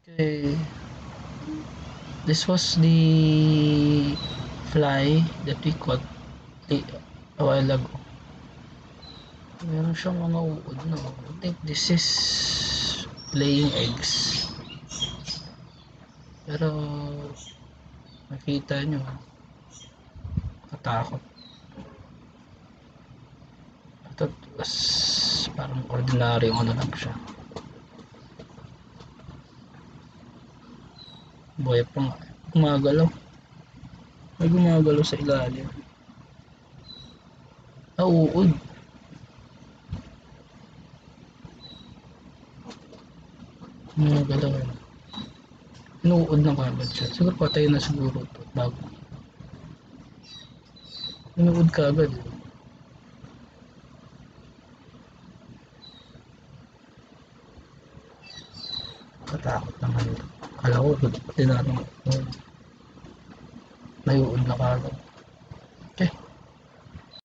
Okay, this was the fly that we caught a while ago. Meron siyang mga uod, no? I think this is laying eggs. Pero makita nyo, katakot. Ito was parang ordinary ano lang siya. Buhay pa nga. Gumagalaw. May gumagalaw sa ilalim. Uod. Gumagalaw. Inuud na kagad siya. Siguro patay na siguro ito bago. Inuud kagad. Katakot naman ito. Kala ko, tinanong may uod na kagad.